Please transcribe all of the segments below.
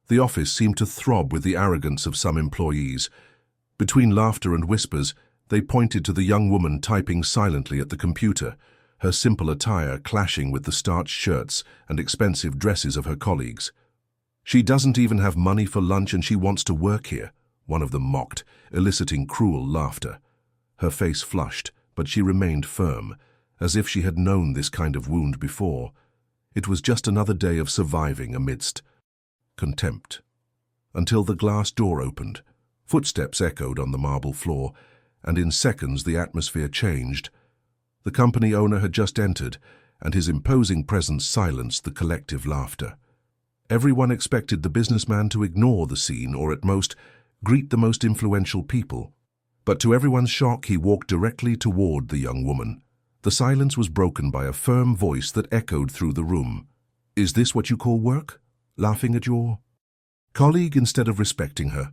The office seemed to throb with the arrogance of some employees. Between laughter and whispers, they pointed to the young woman typing silently at the computer, her simple attire clashing with the starched shirts and expensive dresses of her colleagues. "She doesn't even have money for lunch and she wants to work here," one of them mocked, eliciting cruel laughter. Her face flushed, but she remained firm, as if she had known this kind of wound before. It was just another day of surviving amidst contempt. Until the glass door opened, footsteps echoed on the marble floor, and in seconds the atmosphere changed. The company owner had just entered, and his imposing presence silenced the collective laughter. Everyone expected the businessman to ignore the scene or at most greet the most influential people. But to everyone's shock, he walked directly toward the young woman. The silence was broken by a firm voice that echoed through the room. "Is this what you call work? Laughing at your colleague instead of respecting her?"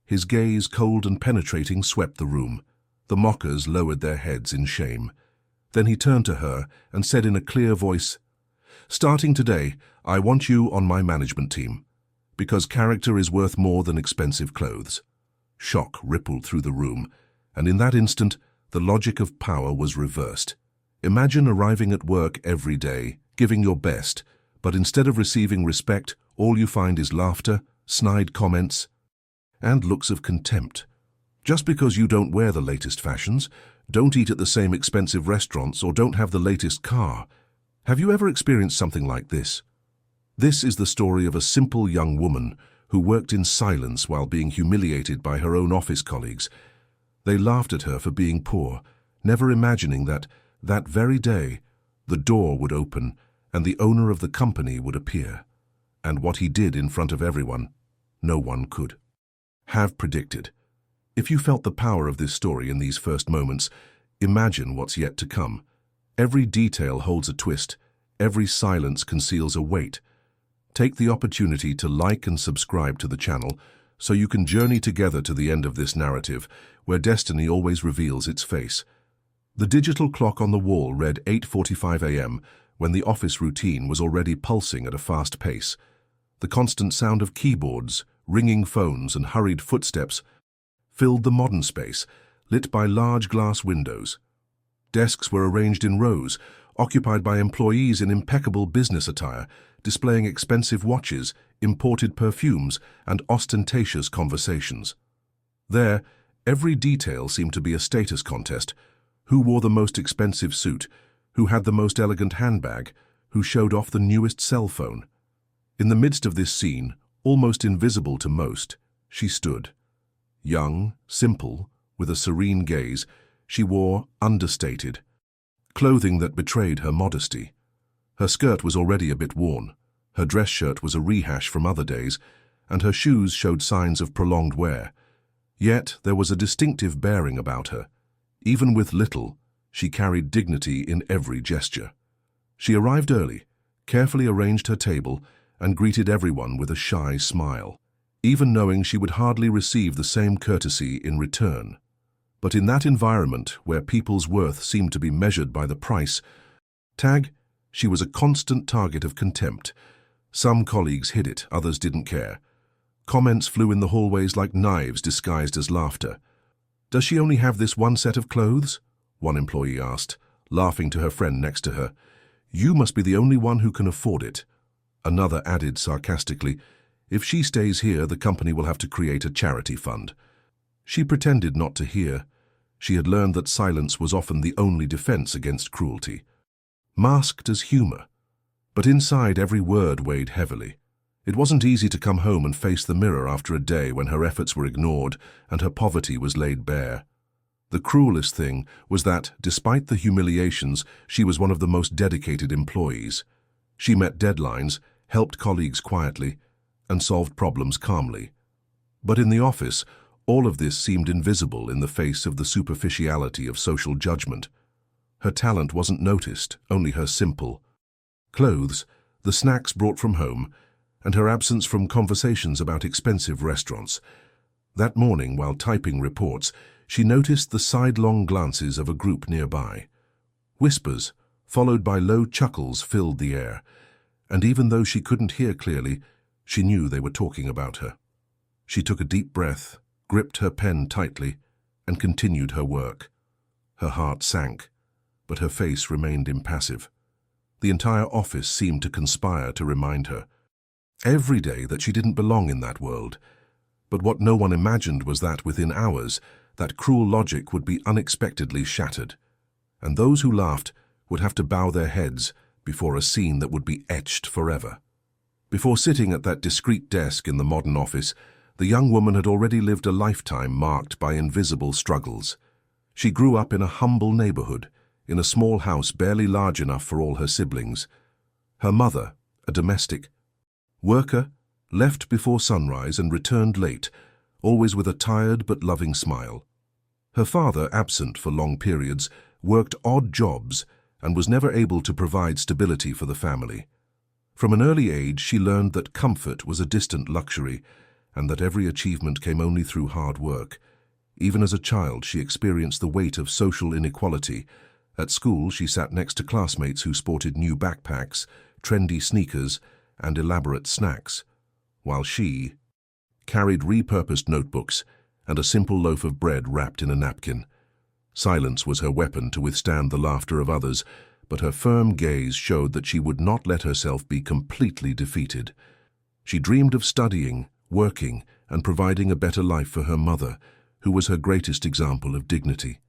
His gaze, cold and penetrating, swept the room. The mockers lowered their heads in shame. Then he turned to her and said in a clear voice, "Starting today, I want you on my management team, because character is worth more than expensive clothes." Shock rippled through the room, and in that instant, the logic of power was reversed. Imagine arriving at work every day, giving your best, but instead of receiving respect, all you find is laughter, snide comments, and looks of contempt. Just because you don't wear the latest fashions, don't eat at the same expensive restaurants, or don't have the latest car. Have you ever experienced something like this? This is the story of a simple young woman who worked in silence while being humiliated by her own office colleagues. They laughed at her for being poor, never imagining that very day, the door would open and the owner of the company would appear. And what he did in front of everyone, no one could have predicted. If you felt the power of this story in these first moments, imagine what's yet to come. Every detail holds a twist, every silence conceals a weight. Take the opportunity to like and subscribe to the channel so you can journey together to the end of this narrative where destiny always reveals its face. The digital clock on the wall read 8:45 a.m. when the office routine was already pulsing at a fast pace. The constant sound of keyboards, ringing phones, and hurried footsteps filled the modern space, lit by large glass windows. Desks were arranged in rows, occupied by employees in impeccable business attire, displaying expensive watches, imported perfumes, and ostentatious conversations. There, every detail seemed to be a status contest. Who wore the most expensive suit? Who had the most elegant handbag? Who showed off the newest cell phone? In the midst of this scene, almost invisible to most, she stood. Young, simple, with a serene gaze, she wore understated clothing that betrayed her modesty. Her skirt was already a bit worn, her dress shirt was a rehash from other days, and her shoes showed signs of prolonged wear. Yet there was a distinctive bearing about her. Even with little, she carried dignity in every gesture. She arrived early, carefully arranged her table, and greeted everyone with a shy smile, even knowing she would hardly receive the same courtesy in return. But in that environment where people's worth seemed to be measured by the price tag, she was a constant target of contempt. Some colleagues hid it, others didn't care. Comments flew in the hallways like knives disguised as laughter. "Does she only have this one set of clothes?" one employee asked, laughing to her friend next to her. "You must be the only one who can afford it." Another added sarcastically, "If she stays here, the company will have to create a charity fund." She pretended not to hear. She had learned that silence was often the only defense against cruelty. Masked as humor, but inside every word weighed heavily. It wasn't easy to come home and face the mirror after a day when her efforts were ignored and her poverty was laid bare. The cruelest thing was that, despite the humiliations, she was one of the most dedicated employees. She met deadlines, helped colleagues quietly, and solved problems calmly. But in the office, all of this seemed invisible in the face of the superficiality of social judgment. Her talent wasn't noticed, only her simple clothes, the snacks brought from home, and her absence from conversations about expensive restaurants. That morning, while typing reports, she noticed the sidelong glances of a group nearby. Whispers, followed by low chuckles, filled the air, and even though she couldn't hear clearly, She knew they were talking about her. She took a deep breath, gripped her pen tightly, and continued her work. Her heart sank, but her face remained impassive. The entire office seemed to conspire to remind her every day that she didn't belong in that world. But what no one imagined was that within hours, that cruel logic would be unexpectedly shattered, and those who laughed would have to bow their heads before a scene that would be etched forever. Before sitting at that discreet desk in the modern office, the young woman had already lived a lifetime marked by invisible struggles. She grew up in a humble neighborhood, in a small house barely large enough for all her siblings. Her mother, a domestic worker, left before sunrise and returned late, always with a tired but loving smile. Her father, absent for long periods, worked odd jobs and was never able to provide stability for the family. From an early age, she learned that comfort was a distant luxury and that every achievement came only through hard work. Even as a child, she experienced the weight of social inequality. At school, she sat next to classmates who sported new backpacks, trendy sneakers, and elaborate snacks, while she carried repurposed notebooks and a simple loaf of bread wrapped in a napkin. Silence was her weapon to withstand the laughter of others, but her firm gaze showed that she would not let herself be completely defeated. She dreamed of studying, working, and providing a better life for her mother, who was her greatest example of dignity.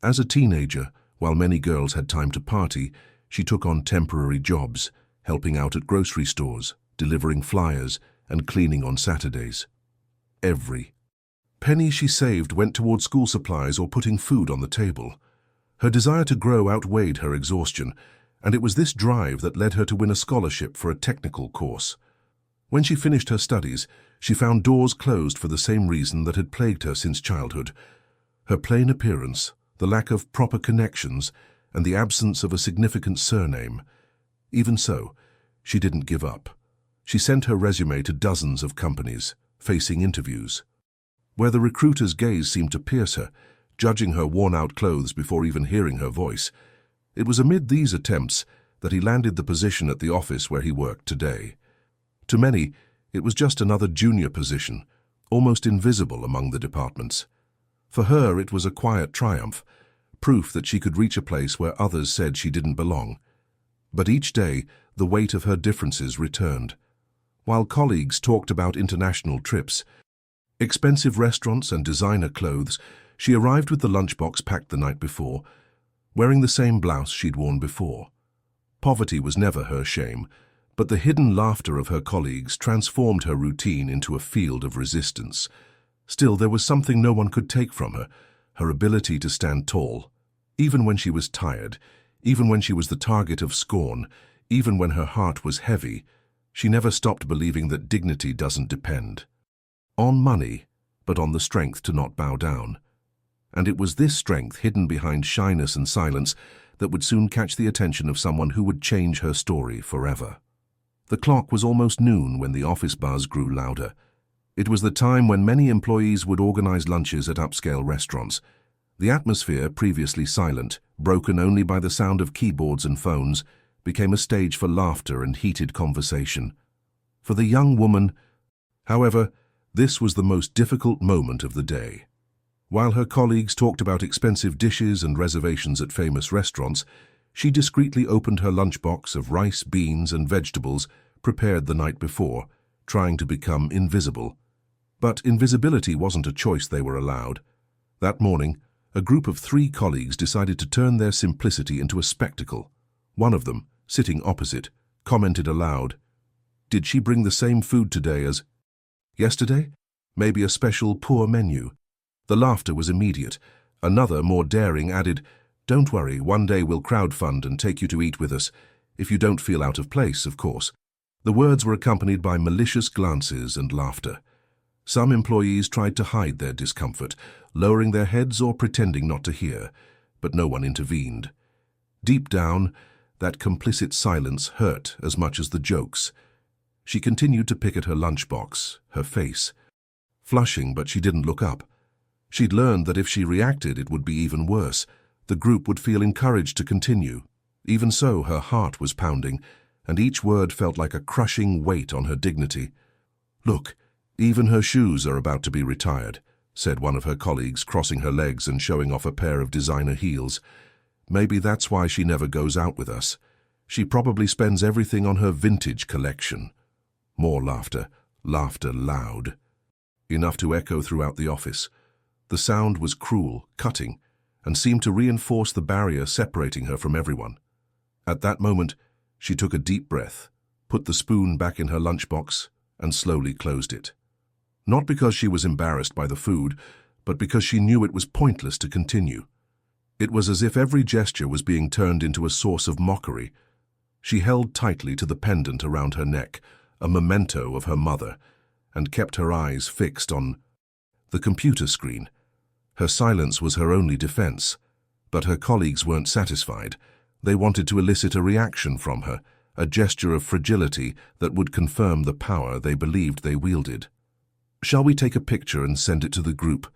As a teenager, while many girls had time to party, she took on temporary jobs, helping out at grocery stores, delivering flyers, and cleaning on Saturdays. Every penny she saved went toward school supplies or putting food on the table. Her desire to grow outweighed her exhaustion, and it was this drive that led her to win a scholarship for a technical course. When she finished her studies, she found doors closed for the same reason that had plagued her since childhood. Her plain appearance, the lack of proper connections, and the absence of a significant surname. Even so, she didn't give up. She sent her resume to dozens of companies, facing interviews, where the recruiter's gaze seemed to pierce her, judging her worn-out clothes before even hearing her voice. It was amid these attempts that he landed the position at the office where he worked today. To many, it was just another junior position, almost invisible among the departments. For her, it was a quiet triumph, proof that she could reach a place where others said she didn't belong. But each day, the weight of her differences returned. While colleagues talked about international trips, expensive restaurants, and designer clothes, she arrived with the lunchbox packed the night before, wearing the same blouse she'd worn before. Poverty was never her shame, but the hidden laughter of her colleagues transformed her routine into a field of resistance. Still, there was something no one could take from her, her ability to stand tall. Even when she was tired, even when she was the target of scorn, even when her heart was heavy, she never stopped believing that dignity doesn't depend on money, but on the strength to not bow down. And it was this strength, hidden behind shyness and silence, that would soon catch the attention of someone who would change her story forever. The clock was almost noon when the office buzz grew louder. It was the time when many employees would organize lunches at upscale restaurants. The atmosphere, previously silent, broken only by the sound of keyboards and phones, became a stage for laughter and heated conversation. For the young woman, however, this was the most difficult moment of the day. While her colleagues talked about expensive dishes and reservations at famous restaurants, she discreetly opened her lunchbox of rice, beans, and vegetables prepared the night before, trying to become invisible. But invisibility wasn't a choice they were allowed. That morning, a group of 3 colleagues decided to turn their simplicity into a spectacle. One of them, sitting opposite, commented aloud, "Did she bring the same food today as yesterday? Maybe a special poor menu." The laughter was immediate. Another, more daring, added, "Don't worry, one day we'll crowdfund and take you to eat with us, if you don't feel out of place, of course." The words were accompanied by malicious glances and laughter. Some employees tried to hide their discomfort, lowering their heads or pretending not to hear, but no one intervened. Deep down, that complicit silence hurt as much as the jokes. She continued to pick at her lunchbox, her face flushing, but she didn't look up. She'd learned that if she reacted, it would be even worse. The group would feel encouraged to continue. Even so, her heart was pounding, and each word felt like a crushing weight on her dignity. "Look, even her shoes are about to be retired," said one of her colleagues, crossing her legs and showing off a pair of designer heels. "Maybe that's why she never goes out with us. She probably spends everything on her vintage collection." More laughter, laughter loud, enough to echo throughout the office. The sound was cruel, cutting, and seemed to reinforce the barrier separating her from everyone. At that moment, she took a deep breath, put the spoon back in her lunchbox, and slowly closed it. Not because she was embarrassed by the food, but because she knew it was pointless to continue. It was as if every gesture was being turned into a source of mockery. She held tightly to the pendant around her neck, a memento of her mother, and kept her eyes fixed on the computer screen. Her silence was her only defense, but her colleagues weren't satisfied. They wanted to elicit a reaction from her, a gesture of fragility that would confirm the power they believed they wielded. "Shall we take a picture and send it to the group?"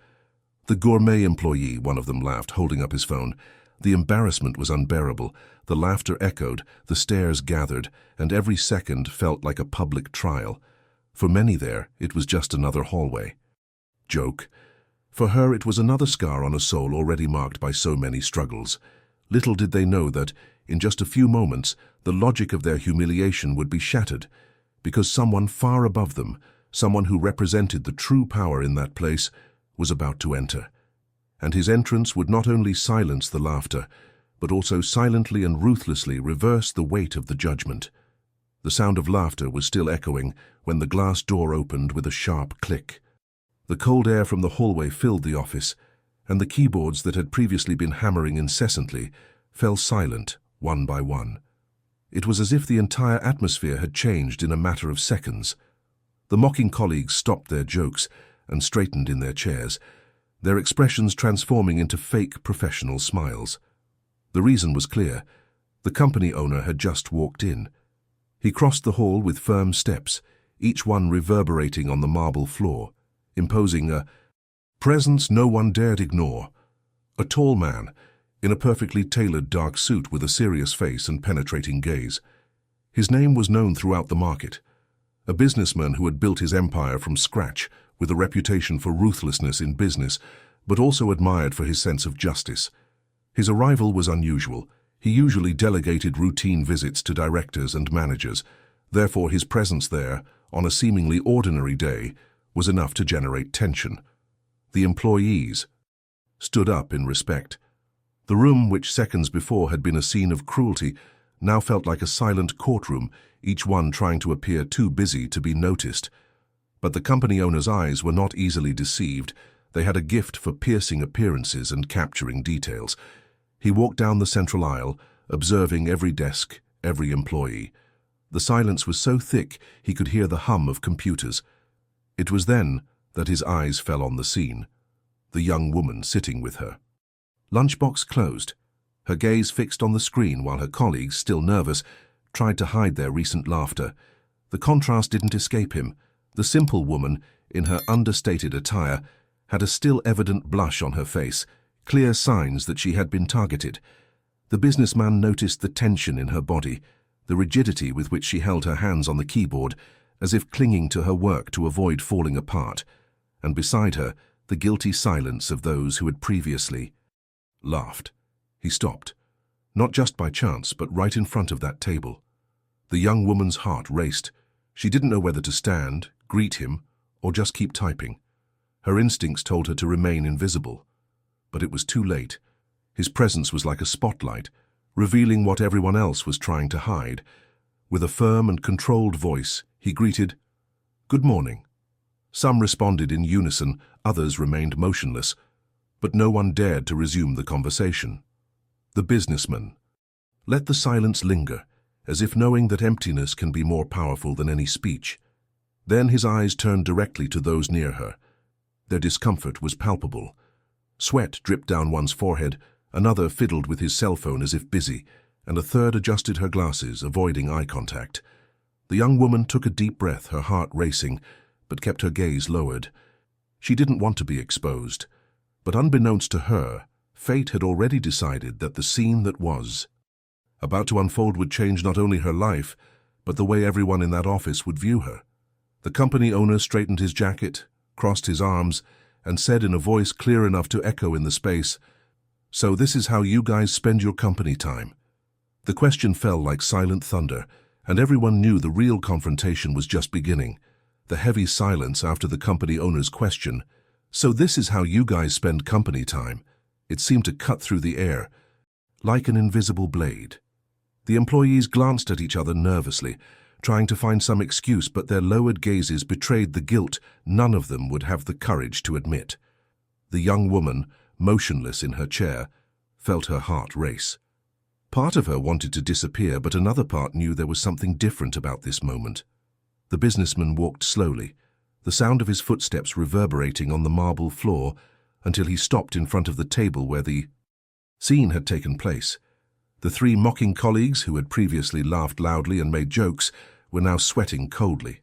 "The gourmet employee," one of them laughed, holding up his phone. The embarrassment was unbearable. The laughter echoed, the stares gathered, and every second felt like a public trial. For many there, it was just another hallway. Joke. For her, it was another scar on a soul already marked by so many struggles. Little did they know that, in just a few moments, the logic of their humiliation would be shattered, because someone far above them, someone who represented the true power in that place, was about to enter. And his entrance would not only silence the laughter, but also silently and ruthlessly reverse the weight of the judgment. The sound of laughter was still echoing when the glass door opened with a sharp click. The cold air from the hallway filled the office, and the keyboards that had previously been hammering incessantly fell silent one by one. It was as if the entire atmosphere had changed in a matter of seconds. The mocking colleagues stopped their jokes and straightened in their chairs, their expressions transforming into fake professional smiles. The reason was clear. The company owner had just walked in. He crossed the hall with firm steps, each one reverberating on the marble floor, imposing a presence no one dared ignore. A tall man, in a perfectly tailored dark suit with a serious face and penetrating gaze. His name was known throughout the market. A businessman who had built his empire from scratch, with a reputation for ruthlessness in business, but also admired for his sense of justice. His arrival was unusual. He usually delegated routine visits to directors and managers. Therefore, his presence there, on a seemingly ordinary day, was enough to generate tension. The employees stood up in respect. The room, which seconds before had been a scene of cruelty, now felt like a silent courtroom, each one trying to appear too busy to be noticed. But the company owner's eyes were not easily deceived. They had a gift for piercing appearances and capturing details. He walked down the central aisle, observing every desk, every employee. The silence was so thick he could hear the hum of computers. It was then that his eyes fell on the scene, the young woman sitting with her. Lunchbox closed, her gaze fixed on the screen while her colleagues, still nervous, tried to hide their recent laughter. The contrast didn't escape him. The simple woman, in her understated attire, had a still evident blush on her face, clear signs that she had been targeted. The businessman noticed the tension in her body, the rigidity with which she held her hands on the keyboard, as if clinging to her work to avoid falling apart, and beside her, the guilty silence of those who had previously laughed. He stopped, not just by chance, but right in front of that table. The young woman's heart raced. She didn't know whether to stand, greet him, or just keep typing. Her instincts told her to remain invisible. But it was too late. His presence was like a spotlight, revealing what everyone else was trying to hide. With a firm and controlled voice, he greeted, "Good morning." Some responded in unison, others remained motionless, but no one dared to resume the conversation. The businessman let the silence linger, as if knowing that emptiness can be more powerful than any speech. Then his eyes turned directly to those near her. Their discomfort was palpable. Sweat dripped down one's forehead, another fiddled with his cell phone as if busy, and a third adjusted her glasses, avoiding eye contact. The young woman took a deep breath, her heart racing, but kept her gaze lowered. She didn't want to be exposed, but unbeknownst to her, fate had already decided that the scene that was about to unfold would change not only her life, but the way everyone in that office would view her. The company owner straightened his jacket, crossed his arms, and said in a voice clear enough to echo in the space, "So this is how you guys spend your company time?" The question fell like silent thunder, and everyone knew the real confrontation was just beginning. The heavy silence after the company owner's question, "So this is how you guys spend company time?" It seemed to cut through the air, like an invisible blade. The employees glanced at each other nervously, trying to find some excuse, but their lowered gazes betrayed the guilt none of them would have the courage to admit. The young woman, motionless in her chair, felt her heart race. Part of her wanted to disappear, but another part knew there was something different about this moment. The businessman walked slowly, the sound of his footsteps reverberating on the marble floor until he stopped in front of the table where the scene had taken place. The three mocking colleagues who had previously laughed loudly and made jokes were now sweating coldly.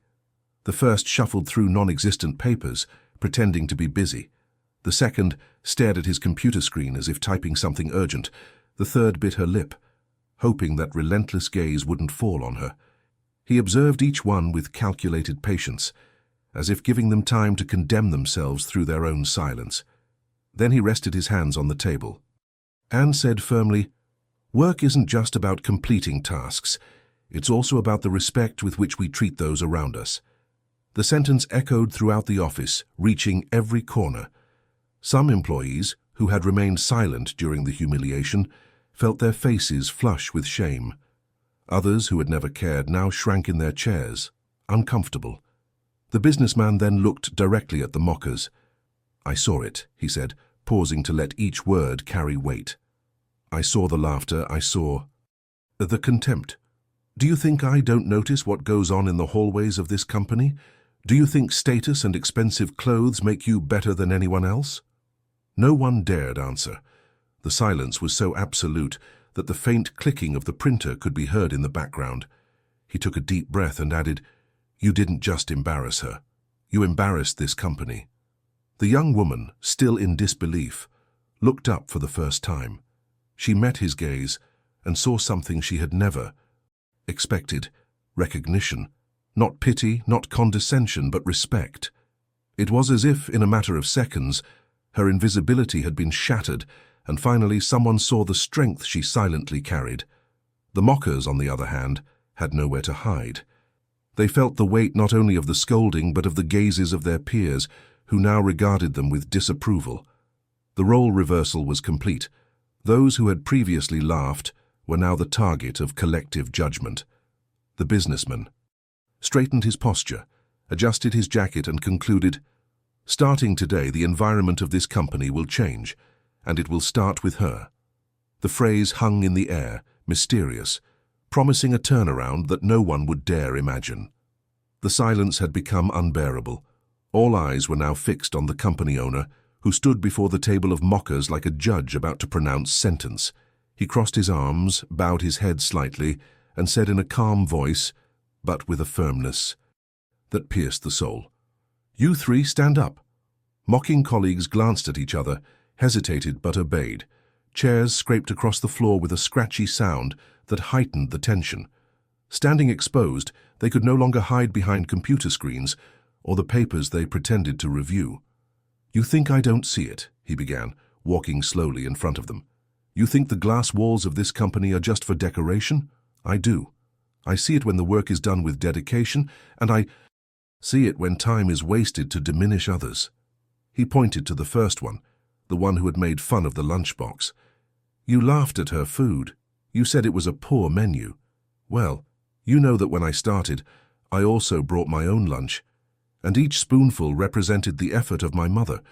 The first shuffled through non-existent papers, pretending to be busy. The second stared at his computer screen as if typing something urgent. The third bit her lip, hoping that relentless gaze wouldn't fall on her. He observed each one with calculated patience, as if giving them time to condemn themselves through their own silence. Then he rested his hands on the table. Anne said firmly, "Work isn't just about completing tasks. It's also about the respect with which we treat those around us." The sentence echoed throughout the office, reaching every corner. Some employees, who had remained silent during the humiliation, felt their faces flush with shame. Others, who had never cared, now shrank in their chairs, uncomfortable. The businessman then looked directly at the mockers. "I saw it," he said, pausing to let each word carry weight. "I saw the laughter, I saw the contempt. Do you think I don't notice what goes on in the hallways of this company? Do you think status and expensive clothes make you better than anyone else?" No one dared answer. The silence was so absolute that the faint clicking of the printer could be heard in the background. He took a deep breath and added, "You didn't just embarrass her. You embarrassed this company." The young woman, still in disbelief, looked up for the first time. She met his gaze and saw something she had never expected: recognition. Not pity, not condescension, but respect. It was as if, in a matter of seconds, her invisibility had been shattered, and finally someone saw the strength she silently carried. The mockers, on the other hand, had nowhere to hide. They felt the weight not only of the scolding but of the gazes of their peers, who now regarded them with disapproval. The role reversal was complete. Those who had previously laughed were now the target of collective judgment. The businessman straightened his posture, adjusted his jacket, and concluded, "Starting today, the environment of this company will change, and it will start with her." The phrase hung in the air, mysterious, promising a turnaround that no one would dare imagine. The silence had become unbearable. All eyes were now fixed on the company owner, who stood before the table of mockers like a judge about to pronounce sentence. He crossed his arms, bowed his head slightly, and said in a calm voice, but with a firmness that pierced the soul, "You three stand up." Mocking colleagues glanced at each other, hesitated but obeyed. Chairs scraped across the floor with a scratchy sound that heightened the tension. Standing exposed, they could no longer hide behind computer screens or the papers they pretended to review. "You think I don't see it," he began, walking slowly in front of them. "You think the glass walls of this company are just for decoration? I do. I see it when the work is done with dedication, and I see it when time is wasted to diminish others." He pointed to the first one, the one who had made fun of the lunchbox. "You laughed at her food. You said it was a poor menu. Well, you know that when I started, I also brought my own lunch, and each spoonful represented the effort of my mother,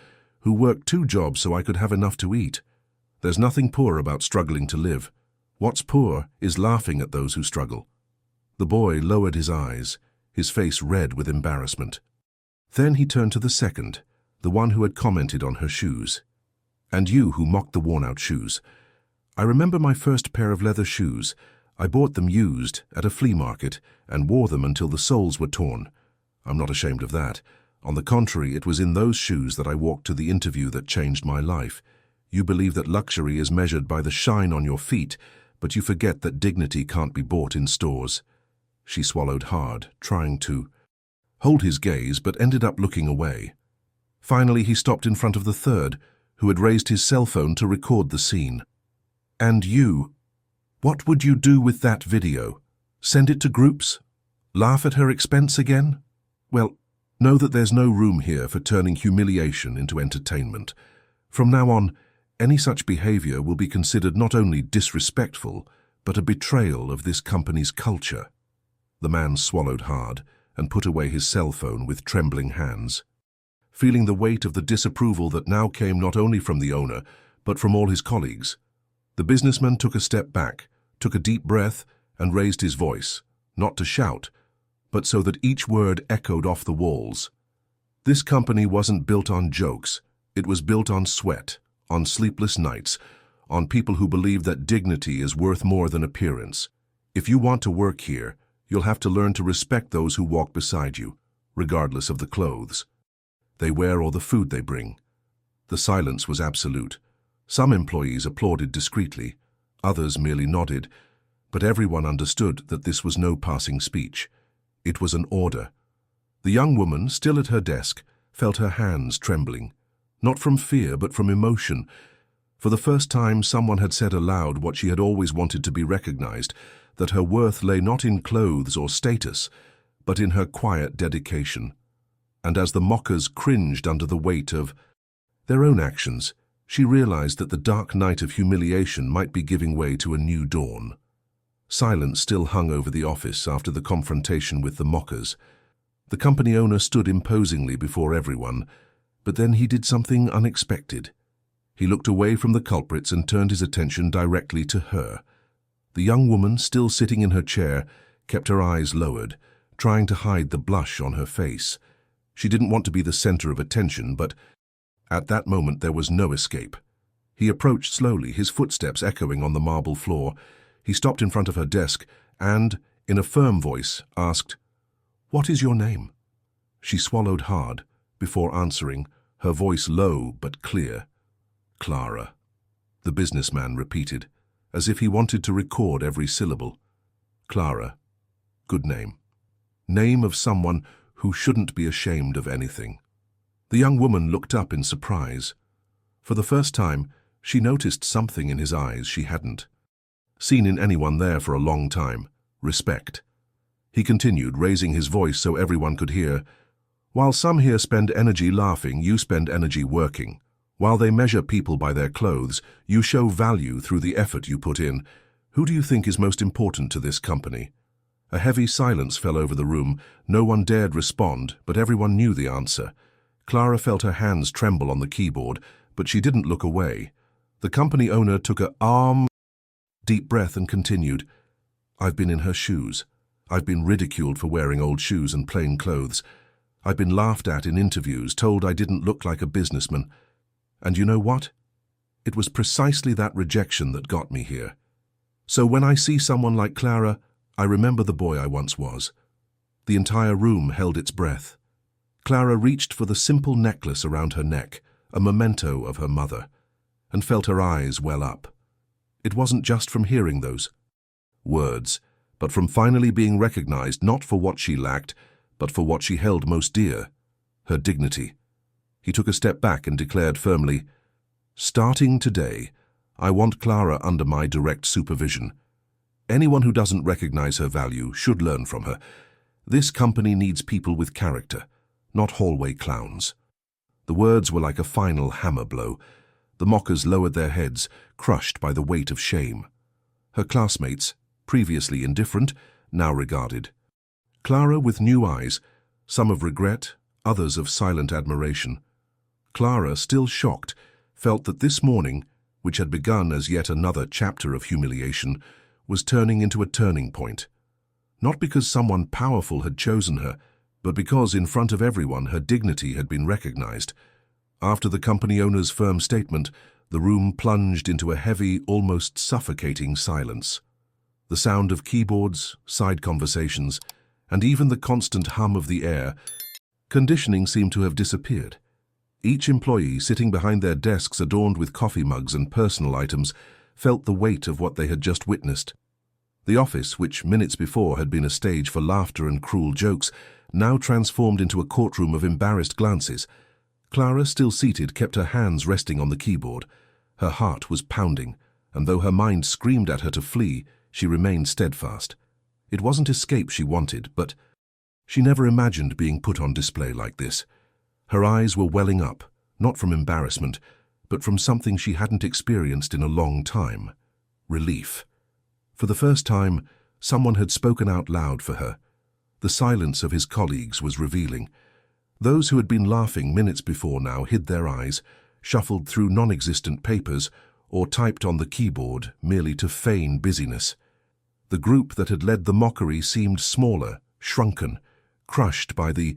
who worked 2 jobs so I could have enough to eat. There's nothing poor about struggling to live. What's poor is laughing at those who struggle." The boy lowered his eyes, his face red with embarrassment. Then he turned to the second, the one who had commented on her shoes. "And you who mocked the worn-out shoes. I remember my first pair of leather shoes. I bought them used at a flea market and wore them until the soles were torn. I'm not ashamed of that. On the contrary, it was in those shoes that I walked to the interview that changed my life. You believe that luxury is measured by the shine on your feet, but you forget that dignity can't be bought in stores." She swallowed hard, trying to hold his gaze but ended up looking away. Finally, he stopped in front of the third, who had raised his cell phone to record the scene. "And you, what would you do with that video? Send it to groups? Laugh at her expense again? Well, know that there's no room here for turning humiliation into entertainment. From now on, any such behavior will be considered not only disrespectful, but a betrayal of this company's culture." The man swallowed hard and put away his cell phone with trembling hands. Feeling the weight of the disapproval that now came not only from the owner, but from all his colleagues, the businessman took a step back, took a deep breath, and raised his voice, not to shout, but so that each word echoed off the walls. This company wasn't built on jokes. It was built on sweat, on sleepless nights, on people who believe that dignity is worth more than appearance. If you want to work here, you'll have to learn to respect those who walk beside you, regardless of the clothes they wear or the food they bring. The silence was absolute. Some employees applauded discreetly, others merely nodded, but everyone understood that this was no passing speech. It was an order. The young woman, still at her desk, felt her hands trembling, not from fear but from emotion. For the first time, someone had said aloud what she had always wanted to be recognized, that her worth lay not in clothes or status, but in her quiet dedication. And as the mockers cringed under the weight of their own actions, she realized that the dark night of humiliation might be giving way to a new dawn. Silence still hung over the office after the confrontation with the mockers. The company owner stood imposingly before everyone, but then he did something unexpected. He looked away from the culprits and turned his attention directly to her. The young woman, still sitting in her chair, kept her eyes lowered, trying to hide the blush on her face. She didn't want to be the center of attention, but at that moment there was no escape. He approached slowly, his footsteps echoing on the marble floor. He stopped in front of her desk and, in a firm voice, asked, "What is your name?" She swallowed hard before answering, her voice low but clear. "Clara," the businessman repeated, as if he wanted to record every syllable. "Clara. Good name. Name of someone who shouldn't be ashamed of anything." The young woman looked up in surprise. For the first time, she noticed something in his eyes she hadn't seen in anyone there for a long time: respect. He continued, raising his voice so everyone could hear, "While some here spend energy laughing, you spend energy working. While they measure people by their clothes, you show value through the effort you put in. Who do you think is most important to this company?" A heavy silence fell over the room. No one dared respond, but everyone knew the answer. Clara felt her hands tremble on the keyboard, but she didn't look away. The company owner took a deep breath and continued, "I've been in her shoes. I've been ridiculed for wearing old shoes and plain clothes. I've been laughed at in interviews, told I didn't look like a businessman. And you know what? It was precisely that rejection that got me here. So when I see someone like Clara, I remember the boy I once was." The entire room held its breath. Clara reached for the simple necklace around her neck, a memento of her mother, and felt her eyes well up. It wasn't just from hearing those words, but from finally being recognized not for what she lacked, but for what she held most dear, her dignity. He took a step back and declared firmly, "Starting today, I want Clara under my direct supervision. Anyone who doesn't recognize her value should learn from her. This company needs people with character, not hallway clowns." The words were like a final hammer blow. The mockers lowered their heads, crushed by the weight of shame. Her classmates, previously indifferent, now regarded Clara with new eyes, some of regret, others of silent admiration. Clara, still shocked, felt that this morning, which had begun as yet another chapter of humiliation, was turning into a turning point. Not because someone powerful had chosen her, but because in front of everyone her dignity had been recognized. After the company owner's firm statement, the room plunged into a heavy, almost suffocating silence. The sound of keyboards, side conversations, and even the constant hum of the air conditioning seemed to have disappeared. Each employee, sitting behind their desks adorned with coffee mugs and personal items, felt the weight of what they had just witnessed. The office, which minutes before had been a stage for laughter and cruel jokes, now transformed into a courtroom of embarrassed glances. Clara, still seated, kept her hands resting on the keyboard. Her heart was pounding, and though her mind screamed at her to flee, she remained steadfast. It wasn't escape she wanted, but she never imagined being put on display like this. Her eyes were welling up, not from embarrassment, but from something she hadn't experienced in a long time: relief. For the first time, someone had spoken out loud for her. The silence of his colleagues was revealing. Those who had been laughing minutes before now hid their eyes, shuffled through non-existent papers, or typed on the keyboard merely to feign busyness. The group that had led the mockery seemed smaller, shrunken, crushed by the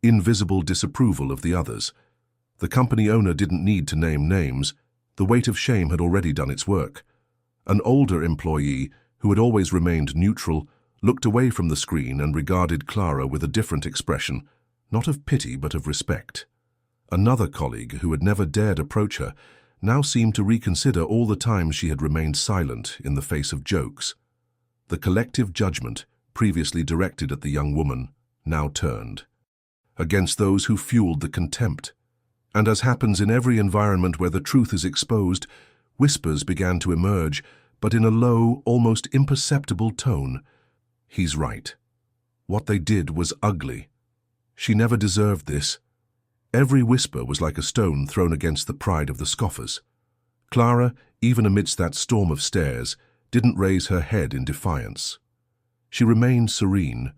invisible disapproval of the others. The company owner didn't need to name names. The weight of shame had already done its work. An older employee, who had always remained neutral, looked away from the screen and regarded Clara with a different expression, not of pity but of respect. Another colleague, who had never dared approach her, now seemed to reconsider all the times she had remained silent in the face of jokes. The collective judgment, previously directed at the young woman, now turned against those who fueled the contempt. And as happens in every environment where the truth is exposed, whispers began to emerge, but in a low, almost imperceptible tone. He's right. What they did was ugly. She never deserved this. Every whisper was like a stone thrown against the pride of the scoffers. Clara, even amidst that storm of stares, didn't raise her head in defiance. She remained serene,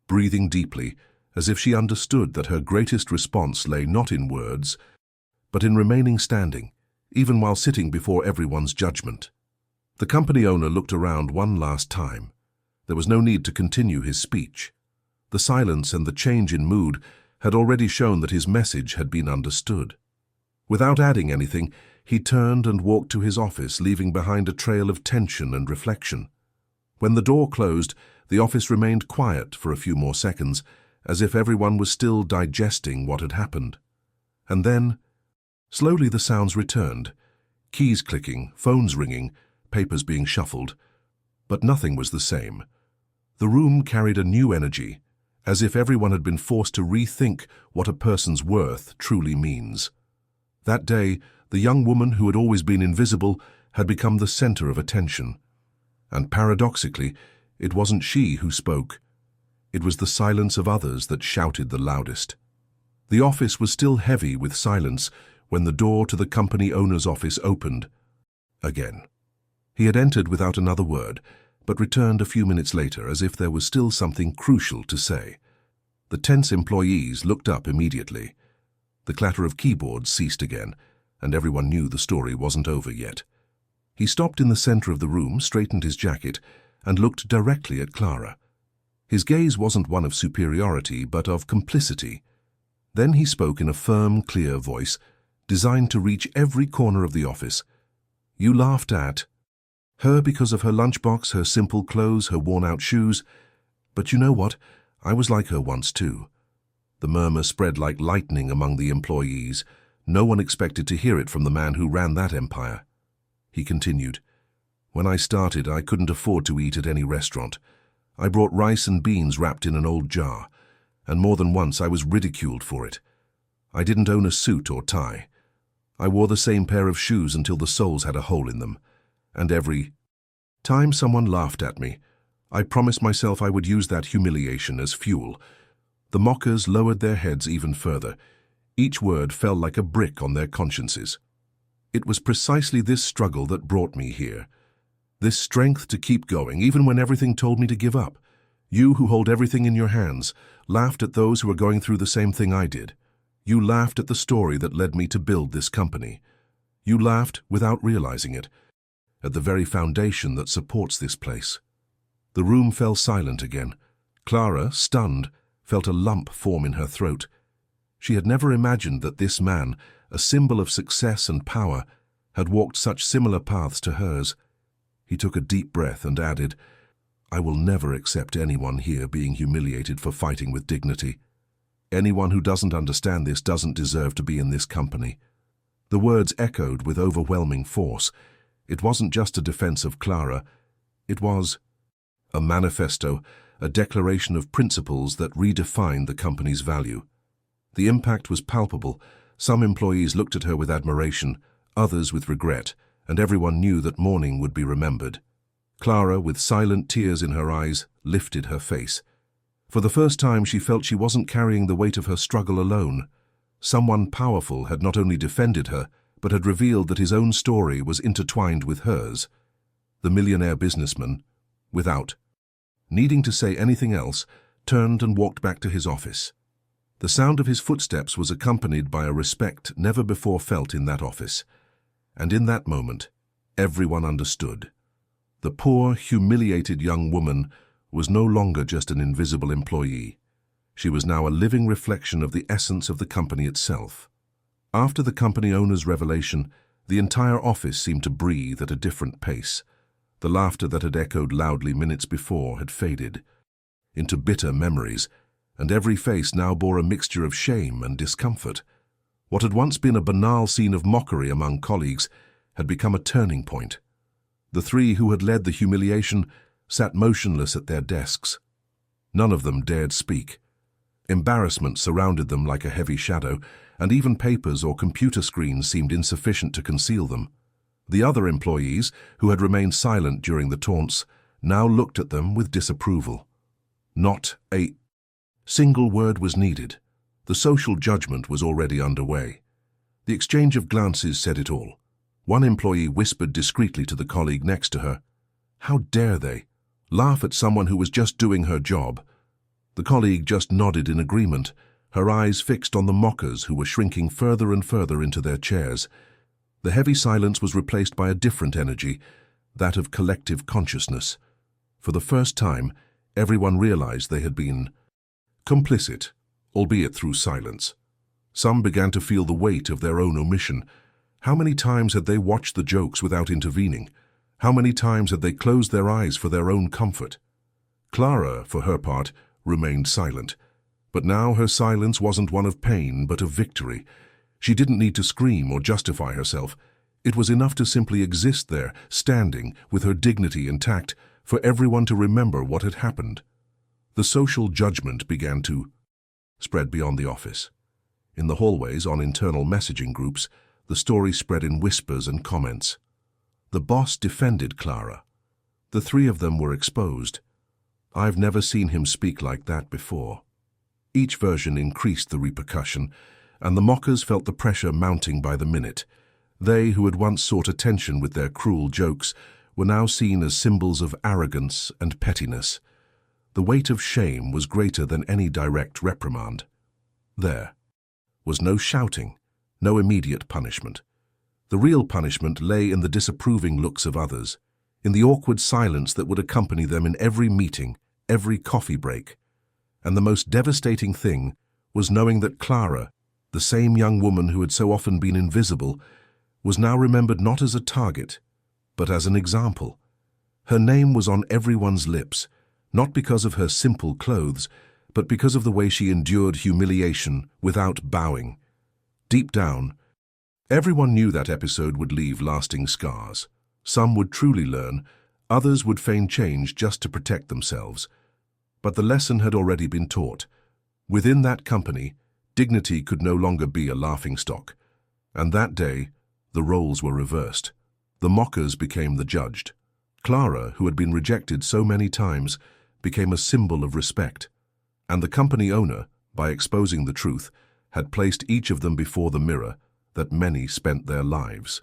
breathing deeply, as if she understood that her greatest response lay not in words, but in remaining standing, even while sitting before everyone's judgment. The company owner looked around one last time. There was no need to continue his speech. The silence and the change in mood had already shown that his message had been understood. Without adding anything, he turned and walked to his office, leaving behind a trail of tension and reflection. When the door closed, the office remained quiet for a few more seconds, as if everyone was still digesting what had happened. And then, slowly the sounds returned, keys clicking, phones ringing, papers being shuffled. But nothing was the same. The room carried a new energy, as if everyone had been forced to rethink what a person's worth truly means. That day, the young woman who had always been invisible had become the center of attention. And paradoxically, it wasn't she who spoke. It was the silence of others that shouted the loudest. The office was still heavy with silence when the door to the company owner's office opened again. He had entered without another word, but returned a few minutes later as if there was still something crucial to say. The tense employees looked up immediately. The clatter of keyboards ceased again, and everyone knew the story wasn't over yet. He stopped in the center of the room, straightened his jacket, and looked directly at Clara. His gaze wasn't one of superiority, but of complicity. Then he spoke in a firm, clear voice, designed to reach every corner of the office. You laughed at her because of her lunchbox, her simple clothes, her worn-out shoes. But you know what? I was like her once too. The murmur spread like lightning among the employees. No one expected to hear it from the man who ran that empire. He continued, When I started, I couldn't afford to eat at any restaurant. I brought rice and beans wrapped in an old jar, and more than once I was ridiculed for it. I didn't own a suit or tie. I wore the same pair of shoes until the soles had a hole in them, and every time someone laughed at me, I promised myself I would use that humiliation as fuel. The mockers lowered their heads even further. Each word fell like a brick on their consciences. It was precisely this struggle that brought me here. This strength to keep going, even when everything told me to give up. You who hold everything in your hands, laughed at those who were going through the same thing I did. You laughed at the story that led me to build this company. You laughed, without realizing it, at the very foundation that supports this place. The room fell silent again. Clara, stunned, felt a lump form in her throat. She had never imagined that this man, a symbol of success and power, had walked such similar paths to hers. He took a deep breath and added, I will never accept anyone here being humiliated for fighting with dignity. Anyone who doesn't understand this doesn't deserve to be in this company. The words echoed with overwhelming force. It wasn't just a defense of Clara. It was a manifesto, a declaration of principles that redefined the company's value. The impact was palpable. Some employees looked at her with admiration, others with regret, and everyone knew that morning would be remembered. Clara, with silent tears in her eyes, lifted her face. For the first time, she felt she wasn't carrying the weight of her struggle alone. Someone powerful had not only defended her, but had revealed that his own story was intertwined with hers. The millionaire businessman, without needing to say anything else, turned and walked back to his office. The sound of his footsteps was accompanied by a respect never before felt in that office. And in that moment, everyone understood. The poor, humiliated young woman was no longer just an invisible employee. She was now a living reflection of the essence of the company itself. After the company owner's revelation, the entire office seemed to breathe at a different pace. The laughter that had echoed loudly minutes before had faded into bitter memories, and every face now bore a mixture of shame and discomfort. What had once been a banal scene of mockery among colleagues had become a turning point. The three who had led the humiliation sat motionless at their desks. None of them dared speak. Embarrassment surrounded them like a heavy shadow, and even papers or computer screens seemed insufficient to conceal them. The other employees, who had remained silent during the taunts, now looked at them with disapproval. Not a single word was needed. The social judgment was already underway. The exchange of glances said it all. One employee whispered discreetly to the colleague next to her, "How dare they laugh at someone who was just doing her job?" The colleague just nodded in agreement, her eyes fixed on the mockers who were shrinking further and further into their chairs. The heavy silence was replaced by a different energy, that of collective consciousness. For the first time, everyone realized they had been complicit, albeit through silence. Some began to feel the weight of their own omission. How many times had they watched the jokes without intervening? How many times had they closed their eyes for their own comfort? Clara, for her part, remained silent. But now her silence wasn't one of pain, but of victory. She didn't need to scream or justify herself. It was enough to simply exist there, standing, with her dignity intact, for everyone to remember what had happened. The social judgment began to spread beyond the office. In the hallways, on internal messaging groups, the story spread in whispers and comments. The boss defended Clara. The three of them were exposed. "I've never seen him speak like that before." Each version increased the repercussion, and the mockers felt the pressure mounting by the minute. They, who had once sought attention with their cruel jokes, were now seen as symbols of arrogance and pettiness. The weight of shame was greater than any direct reprimand. There was no shouting, no immediate punishment. The real punishment lay in the disapproving looks of others, in the awkward silence that would accompany them in every meeting, every coffee break. And the most devastating thing was knowing that Clara, the same young woman who had so often been invisible, was now remembered not as a target, but as an example. Her name was on everyone's lips, not because of her simple clothes, but because of the way she endured humiliation without bowing. Deep down, everyone knew that episode would leave lasting scars. Some would truly learn, others would feign change just to protect themselves. But the lesson had already been taught. Within that company, dignity could no longer be a laughingstock. And that day, the roles were reversed. The mockers became the judged. Clara, who had been rejected so many times, became a symbol of respect. And the company owner, by exposing the truth, had placed each of them before the mirror that many spent their lives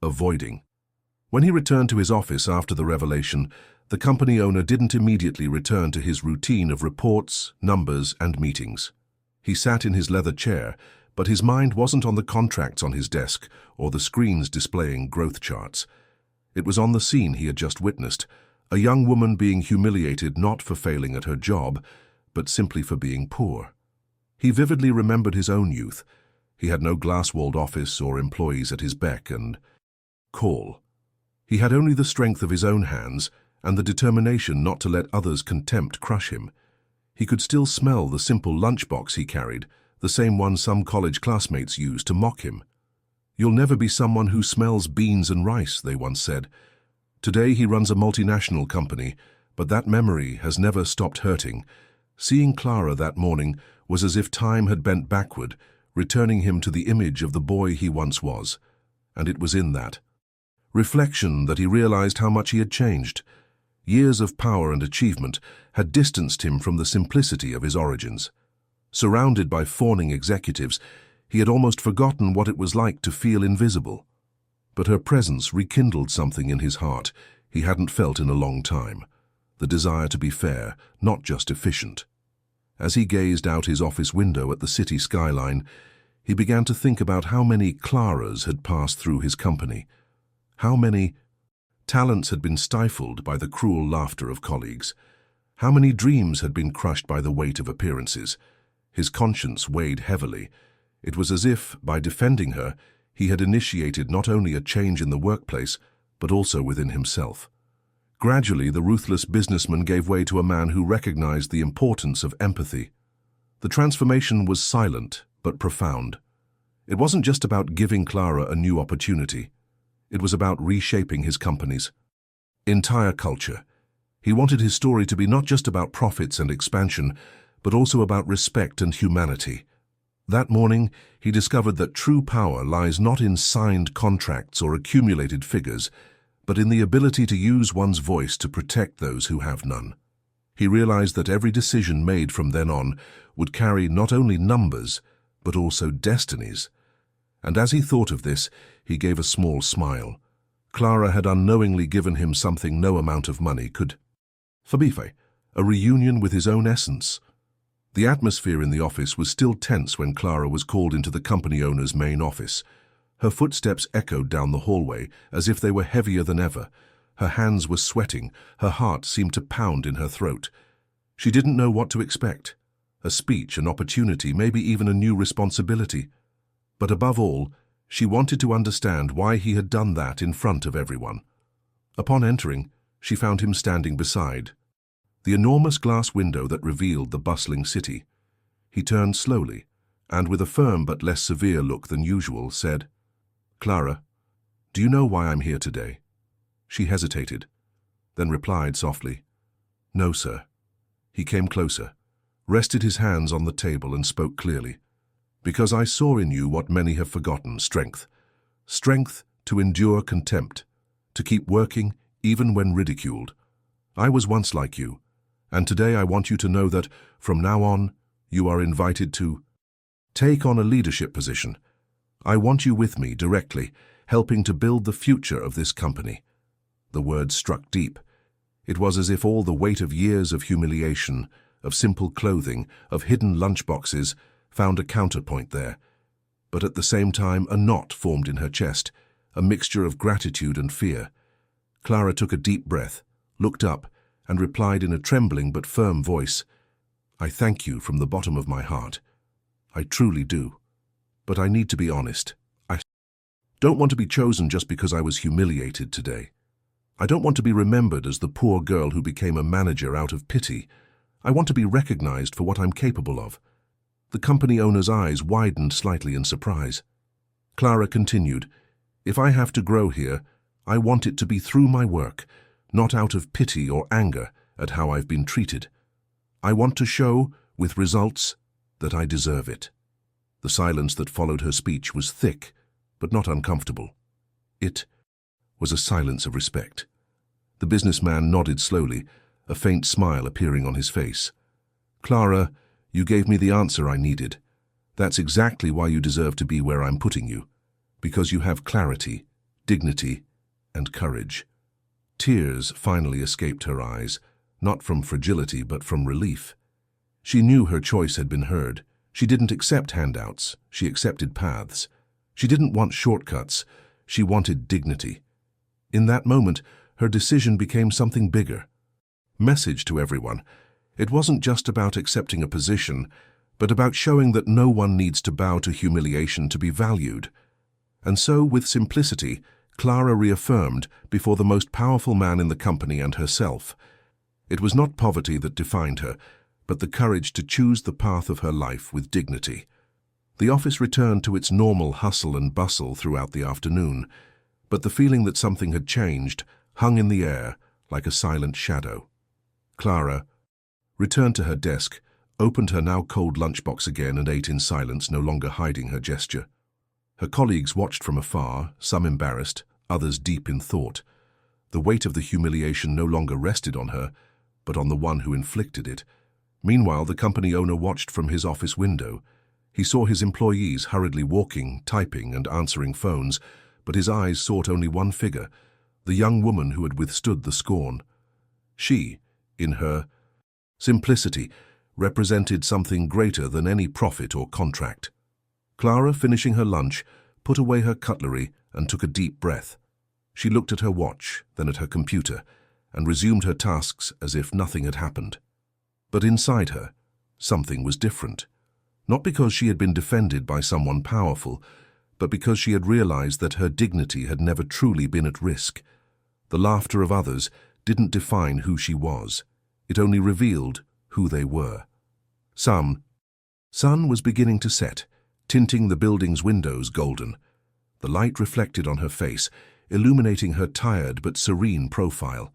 avoiding. When he returned to his office after the revelation, the company owner didn't immediately return to his routine of reports, numbers, and meetings. He sat in his leather chair, but his mind wasn't on the contracts on his desk or the screens displaying growth charts. It was on the scene he had just witnessed, a young woman being humiliated not for failing at her job, but simply for being poor. He vividly remembered his own youth. He had no glass-walled office or employees at his beck and call. He had only the strength of his own hands and the determination not to let others' contempt crush him. He could still smell the simple lunchbox he carried, the same one some college classmates used to mock him. "You'll never be someone who smells beans and rice," they once said. Today he runs a multinational company, But that memory has never stopped hurting. Seeing Clara that morning was as if time had bent backward, returning him to the image of the boy he once was. And it was in that reflection that he realized how much he had changed. Years of power and achievement had distanced him from the simplicity of his origins. Surrounded by fawning executives, he had almost forgotten what it was like to feel invisible. But her presence rekindled something in his heart he hadn't felt in a long time, the desire to be fair, not just efficient. As he gazed out his office window at the city skyline, he began to think about how many Claras had passed through his company, how many talents had been stifled by the cruel laughter of colleagues, how many dreams had been crushed by the weight of appearances. His conscience weighed heavily. It was as if, by defending her, he had initiated not only a change in the workplace, but also within himself. Gradually, the ruthless businessman gave way to a man who recognized the importance of empathy. The transformation was silent, but profound. It wasn't just about giving Clara a new opportunity. It was about reshaping his company's entire culture. He wanted his story to be not just about profits and expansion, but also about respect and humanity. That morning, he discovered that true power lies not in signed contracts or accumulated figures, but in the ability to use one's voice to protect those who have none. He realized that every decision made from then on would carry not only numbers, but also destinies. And as he thought of this, he gave a small smile. Clara had unknowingly given him something no amount of money could forbife, a reunion with his own essence. The atmosphere in the office was still tense when Clara was called into the company owner's main office. Her footsteps echoed down the hallway as if they were heavier than ever. Her hands were sweating, her heart seemed to pound in her throat. She didn't know what to expect. A speech, an opportunity, maybe even a new responsibility. But above all, she wanted to understand why he had done that in front of everyone. Upon entering, she found him standing beside the enormous glass window that revealed the bustling city. He turned slowly, and with a firm but less severe look than usual, said, "Clara, do you know why I'm here today?" She hesitated, then replied softly, "No, sir." He came closer, rested his hands on the table and spoke clearly. "Because I saw in you what many have forgotten, strength. Strength to endure contempt, to keep working even when ridiculed. I was once like you, and today I want you to know that, from now on, you are invited to take on a leadership position. I want you with me directly, helping to build the future of this company." The words struck deep. It was as if all the weight of years of humiliation, of simple clothing, of hidden lunchboxes, found a counterpoint there. But at the same time, a knot formed in her chest, a mixture of gratitude and fear. Clara took a deep breath, looked up, and replied in a trembling but firm voice, "I thank you from the bottom of my heart. I truly do. But I need to be honest. I don't want to be chosen just because I was humiliated today. I don't want to be remembered as the poor girl who became a manager out of pity. I want to be recognized for what I'm capable of." The company owner's eyes widened slightly in surprise. Clara continued, "If I have to grow here, I want it to be through my work, not out of pity or anger at how I've been treated. I want to show, with results, that I deserve it." The silence that followed her speech was thick, but not uncomfortable. It was a silence of respect. The businessman nodded slowly, a faint smile appearing on his face. "Clara, you gave me the answer I needed. That's exactly why you deserve to be where I'm putting you, because you have clarity, dignity, and courage." Tears finally escaped her eyes, not from fragility but from relief. She knew her choice had been heard. She didn't accept handouts, she accepted paths. She didn't want shortcuts, she wanted dignity. In that moment, her decision became something bigger. Message to everyone. It wasn't just about accepting a position, but about showing that no one needs to bow to humiliation to be valued. And so, with simplicity, Clara reaffirmed before the most powerful man in the company and herself. It was not poverty that defined her, but the courage to choose the path of her life with dignity. The office returned to its normal hustle and bustle throughout the afternoon, but the feeling that something had changed hung in the air like a silent shadow. Clara returned to her desk, opened her now cold lunchbox again and ate in silence, no longer hiding her gesture. Her colleagues watched from afar, some embarrassed, others deep in thought. The weight of the humiliation no longer rested on her, but on the one who inflicted it. Meanwhile, the company owner watched from his office window. He saw his employees hurriedly walking, typing and answering phones, but his eyes sought only one figure, the young woman who had withstood the scorn. She, in her simplicity, represented something greater than any profit or contract. Clara, finishing her lunch, put away her cutlery and took a deep breath. She looked at her watch, then at her computer, and resumed her tasks as if nothing had happened. But inside her, something was different. Not because she had been defended by someone powerful, but because she had realized that her dignity had never truly been at risk. The laughter of others didn't define who she was. It only revealed who they were. Sun was beginning to set, tinting the building's windows golden. The light reflected on her face, illuminating her tired but serene profile.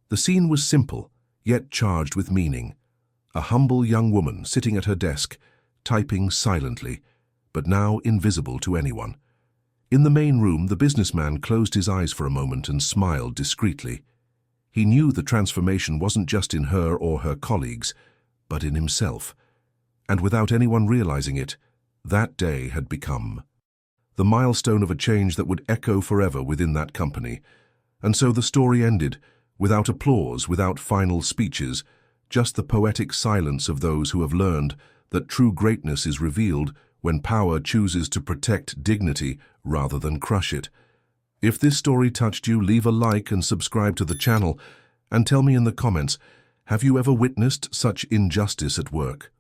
The scene was simple, yet charged with meaning. A humble young woman sitting at her desk, typing silently, but now invisible to anyone. In the main room, the businessman closed his eyes for a moment and smiled discreetly. He knew the transformation wasn't just in her or her colleagues, but in himself. And without anyone realizing it, that day had become the milestone of a change that would echo forever within that company. And so the story ended, without applause, without final speeches, just the poetic silence of those who have learned that true greatness is revealed when power chooses to protect dignity rather than crush it. If this story touched you, leave a like and subscribe to the channel, and tell me in the comments, have you ever witnessed such injustice at work?